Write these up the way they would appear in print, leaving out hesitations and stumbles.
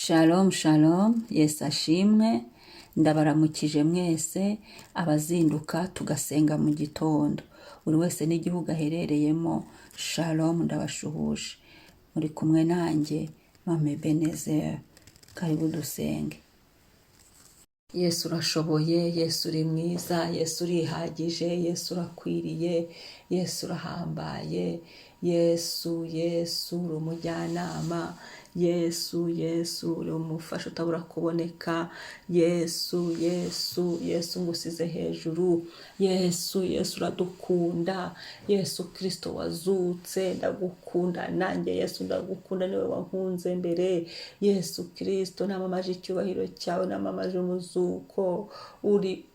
Shalom shalom, Yesu ashimwe, ndabaramukije mwese abazinduka tugasenga mu gitondo. Buri wese n'igihugu aherereyemo, shalom ndabashuhuje. Muri kumwe nanjye, Umunezero, karibu dusenge. Yesu urashoboye, Yesu uri mwiza, Yesu urihagije, Yesu urakwiriye, Yesu urahambaye, Yesu uri umujyanama, Yesu uri umufasha utabura kuboneka, Yesu ngusize hejuru, Yesu uradukunda, Yesu Kristo wazutse, ndagukunda nanjye, Yesu ndagukunda, niwe wankunze mbere, Yesu Kristo namamaje icyubahiro cyawe, namamaje umuzuko uri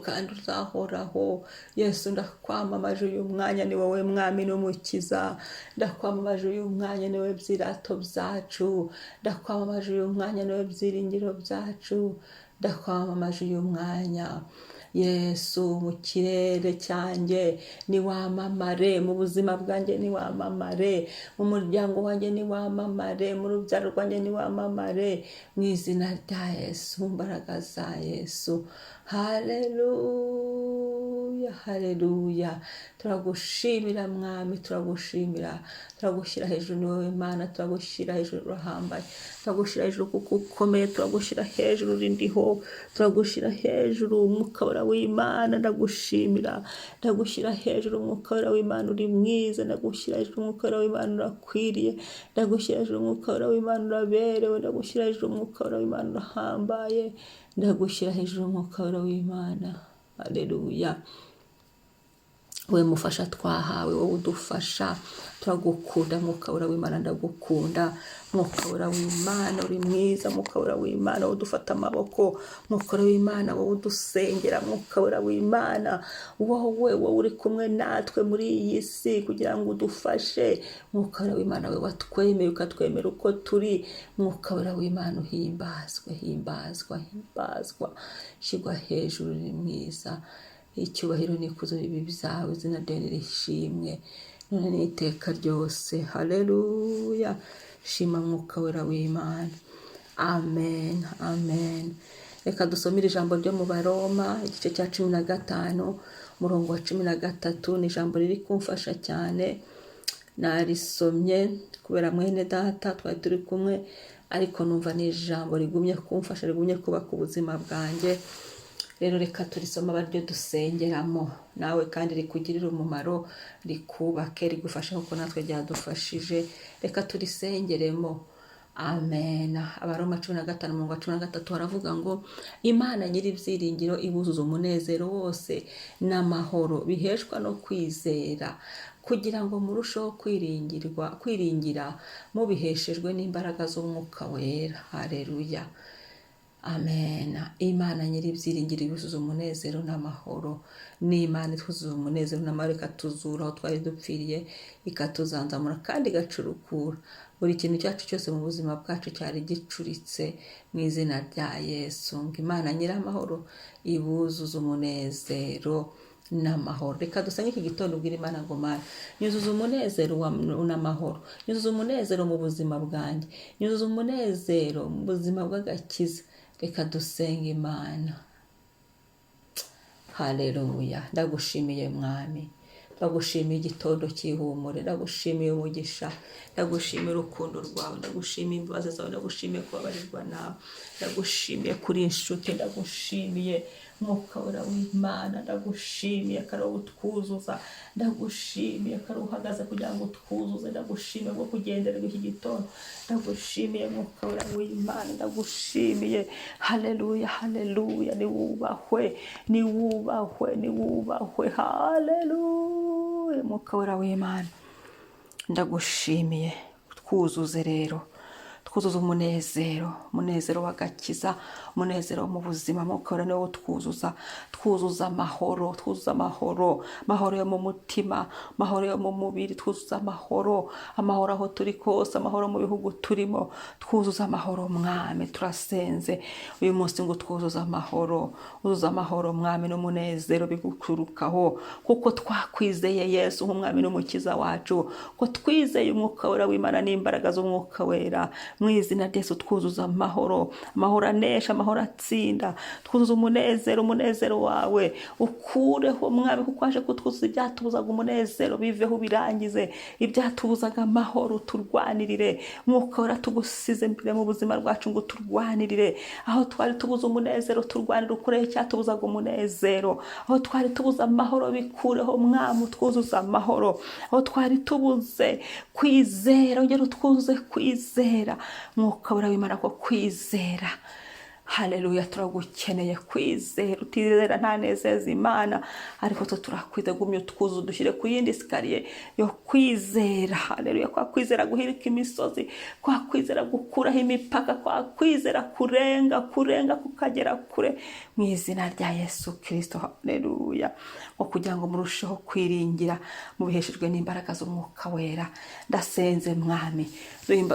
kandi uzahoraho. Yesu ndakwamamaje uyu mwanya, ni wowe mwami n'umukiza, ndakwamamaje uyu mwanya, ni wowe byirato byacu, ndakwamamaje uyu mwanya, ni wowe byiringiro byacu, ndakwamamaje uyu mwanya. Yesu mu kirere cyanjye ni wamamare, mu buzima bwanjye ni wamamare, mu muryango wanjye ni wamamare, mu rubyaro rwanjye ni wamamare, mu izina rya Yesu, mu mbaraga za Yesu. Haleluya, haleluya. Turagushimira mwami, turagushimira, turagushyira hejuru, ni wowe Mana, turagushyira hejuru, urahambaye, turagushyira hejuru kuko ukomeye, turagushyira hejuru rindiho, turagushyira hejuru Umwuka wera w'Imana, ndagushimira, ndagushyira hejuru Umwuka wera w'Imana, uri mwiza, ndagushyira hejuru Umwuka wera w'Imana, urakwiriye, ndagushyira hejuru Umwuka wera w'Imana, uraberewe, ndagushyira hejuru Umwuka wera w'Imana, urahambaye, ndagushyira hejuru Umwuka wera w'Imana. Haleluya. We mufasha twahawe, wowe udufasha, turagukunda Mwuka wera w'Imana, ndagukunda Mwuka wera w'Imana, uri mwiza Mwuka wera w'Imana, wowe udufata amaboko, Mwuka wera w'Imana, wowe udusengera, Mwuka wera w'Imana, wowe uri kumwe natwe muri iyi si kugira ngo udufashe, Mwuka wera w'Imana, wowe watwemeye ukatwemera uko turi, Mwuka wera w'Imana uhimbazwe, himbazwa, shyirwa hejuru, uri mwiza, icyubahiro n'ikuzo bibi byawe, izina ryawe nirishimwe none n'iteka ryose. Haleluya. Shima Mwuka wera w'Imana. Amen, amen. Reka dusomere ijambo ryo mu Baroma, igice cya 15 umurongo wa 13. Ni ijambo riri kumfasha cyane, narisomye kubera mwene data twari turi kumwe, ariko numva ni ijambo rigumye kumfasha, rigumye kubaka ubuzima bwanjye. Rero reka turisoma abaryo dusengeramo, nawe kandi rikugirira umumaro, rikubake, rigufashe nkuko natwe ryadufashije. Reka turisengeremo. Amen. Abaroma 15 umurongo wa 13 haravuga ngo Imana nyiri ibyiringiro ibuzuza umunezero wose n'amahoro biheshwa no kwizera, kugira ngo murusheho kwiringira mubiheshejwe n'imbaraga z'Umwuka wera. Haleluya. Amen. Imana nyiri ibyiringiro ibuzuza umunezero n'amahoro, ni Imana itwuzuza umunezero n'amahoro, ikatuzura aho twari dupfiriye, ikatuzanzamura kandi igacurukura buri kintu cyacu cyose mu buzima bwacu cyari gicuritse, mu izina rya Yesu. Ngo Imana nyiri amahoro ibuzuza umunezero n'amahoro. Reka dusange iki gitondo, ubwira Imana ngo Mana, nyuzuza umunezero n'amahoro, nyuzuza umunezero mu buzima bwanjye, nyuzuza umunezero mu buzima bw'agakiza. Reka dusenge Imana. Haleluya. Ndagushimiye mwami, ndagushimiye igitondo cy'ihumure, ndagushimiye umugisha, ndagushimiye urukundo rwawe, ndagushimiye imbabazi zawe, ndagushimiye kubabarirwa nawe, ndagushimiye kuri inshuti, ndagushimiye Mwuka wera w'Imana, ndagushimiye karo utwuzuza, ndagushimiye karo uhagaze kugira ngo utwuzuze, ndagushimiye bwo kugenderera iki gitondo, ndagushimiye Mwuka wera w'Imana, ndagushimiye. Haleluya, haleluya. Ni wubahwe. Haleluya. Mwuka wera w'Imana, ndagushimiye. Twuzuze rero, twuzuza umunezero w'agakiza, umunezero mu buzima. Mwuka wera niwo twuzuza amahoro, amahoro yo mu mutima, amahoro yo mu mubiri, twuzuza amahoro aho turi kose, amahoro mu bihugu turimo, twuzuza amahoro mwami. Turasenze uyu munsi ngo twuzuza amahoro, uzuza amahoro mwami n'umunezero bigukurukaho, kuko twakwizeye Yesu nk'umwami n'umukiza wacu, ko twizeye Umwuka wera w'Imana n'imbaraga z'Umwuka wera. mu izina rya Yesu twuzuza amahoro anesha, amahoro atsinda, twuzuza umunezero wawe ukureho mwami, kuko waje kutwuzuza ibyatubuzaga umunezero biveho birangize, ibyatubuzaga amahoro turwanirire. Umwuka wera tugusize mbere mu buzima bwacu ngo turwanirire, aho twari tubuza umunezero turwanire ukureho icyatubuzaga umunezero, aho twari tubuza amahoro bikureho mwami twuzuza amahoro, aho twari tubuze kwizera ongera utwuzuze kwizera. Umwuka wera w'Imana ko kwizera, haleluya, turagukeneye kwizera. Utizera ntanezeza Imana, ariko turakwizera, gumye utwuzuze dushyire ku yindi sikariye yo kwizera. Haleluya, kwa kwizera guhirika imisozi, kwa kwizera gukuraho imipaka, kwa kwizera kurenga kukagera kure, mu izina rya Yesu Kristo. Haleluya, ngo kugira ngo murusheho kwiringira mubiheshejwe n'imbaraga z'Umwuka wera. Ndasenze mwami,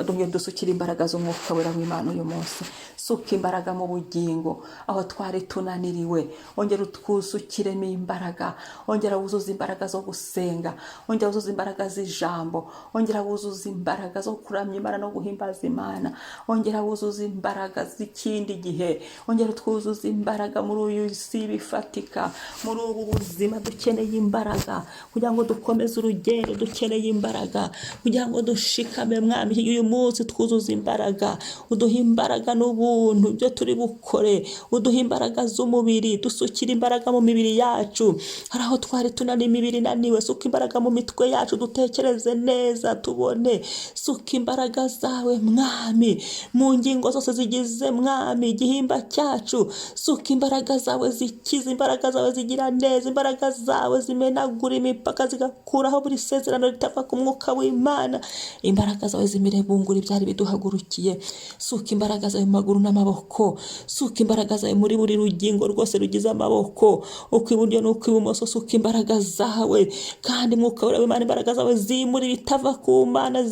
dumye dusukira imbaraga z'Umwuka wera w'Imana uyu munsi. Suka imbaraga mu bugingo aho twari tunaniriwe, ongera utwuzukiremo imbaraga, ongera wuzuza imbaraga zo gusenga, ongera wuzuza imbaraga z'ijambo, ongera wuzuza imbaraga zo kuramya Imana no guhimbaza Imana, ongera wuzuza imbaraga z'ikindi gihe, ongera utwuzuza imbaraga muri uyu isi bifatika, muri ubu buzima dukeneye imbaraga kugira ngo dukomeze urugendo, dukeneye imbaraga kugira ngo dushikame mwami. Uyu munsi twuzuza imbaraga, uduha imbaraga n'ubuntu byo turi bukore, uduha imbaraga z'umubiri, dusukira imbaraga mu mibiri yacu, hari aho twari tunaniwe imibiri naniwe, suka imbaraga mu mitwe yacu dutekereze neza tubone, suka imbaraga zawe mwami mu ngingo zose zigize mwami igihimba cyacu, suka imbaraga zawe zikiza, imbaraga zawe zigira neza, imbaraga zawe zimenagura imipaka zigakuraho buri sezerano ritava ku Mwuka w'Imana, imbaraga zawe zimirebungura ibyari biduhagurukiye, suka imbaraga zawe mu maguru n'amaboko, suka imbaraga zawe muri buri rugingo rwose rugize amaboko, ukw'iburyo n'ukw'ibumoso, suka imbaraga zawe. Kandi Mwuka wera w'Imana, imbaraga zawe zimure bitava ku Mana,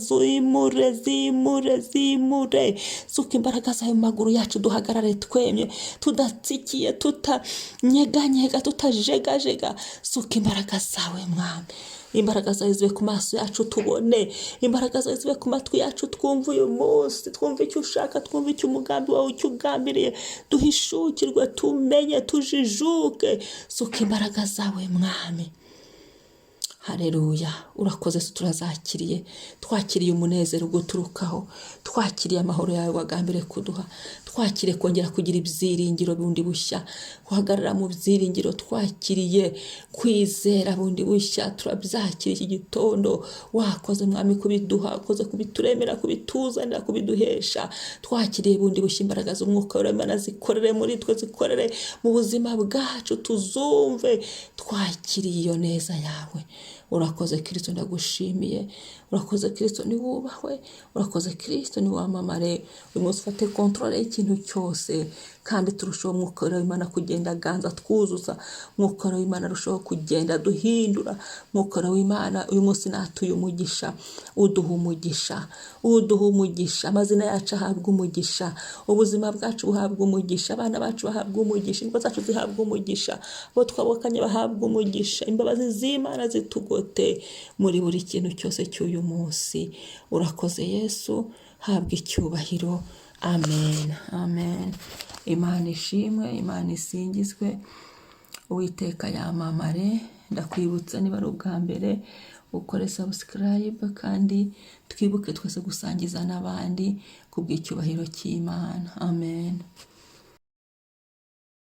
zimure, suka imbaraga zawe mu maguru yacu, duhagarare twemye, tudatsikiye, tutanyeganyega, tutajegajega, suka imbaraga zawe mwami. Imbaraga zawe zibe ku maso yacu tubone, imbaraga zawe zibe ku matwi yacu twumva uyu munsi, twumva icyo ushaka, twumva icyo umugambi wawe icyo ugambiriye, duhishukirwe, tumenye, tujijuke, suka imbaraga zawe mwami. Haleluya, urakoze, turazakiriye, twakiriye umunezero guturukaho, twakiriye amahoro yawe wagambiriye kuduha, twakiriye kongera kugira ibyiringiro bundi bushya, guhagarara mu byiringiro, twakiriye kwizera bundi bushya, turabyakiriye iki gitondo. Wakoze mwami kubiduha, wakoze kubituremera, kubituzanira, kubiduhesha, twakiriye bundi bushya imbaraga z'Umwuka w'Imana zikorere muri twe, zikorere mu buzima bwacu, tuzumve, twakiriye iyo neza yawe. Urakoze Kristo, ndagushimiye, urakoze Kristo, ni wubahwe, urakoze Kristo, ni wamamare. Uyu munsi ufate kontrole y'ikintu cyose, kandi turushaho Umwuka w'Imana kugenda ganza twuzuza, Umwuka w'Imana arushaho kugenda duhindura. Umwuka w'Imana uyu munsi natuye umugisha, uduha umugisha, amazina yacu ahabwa umugisha, ubuzima bwacu buhabwa umugisha, abana bacu bahabwa umugisha, ingo zacu zihabwa umugisha, abo twabokanye bahabwa umugisha, imbabazi z'Imana zitugote muri buri kintu cyose cy'uyu munsi. Urakoze Yesu, habwa icyubahiro. Amen, amen. Imana ishimwe, Imana isingizwe, Uwiteka yamamare. Ndakwibutsa niba ari ubwa mbere ukore subscribe, kandi twibuke twese gusangiza n'abandi kubw'icyubahiro cy'Imana. Amen.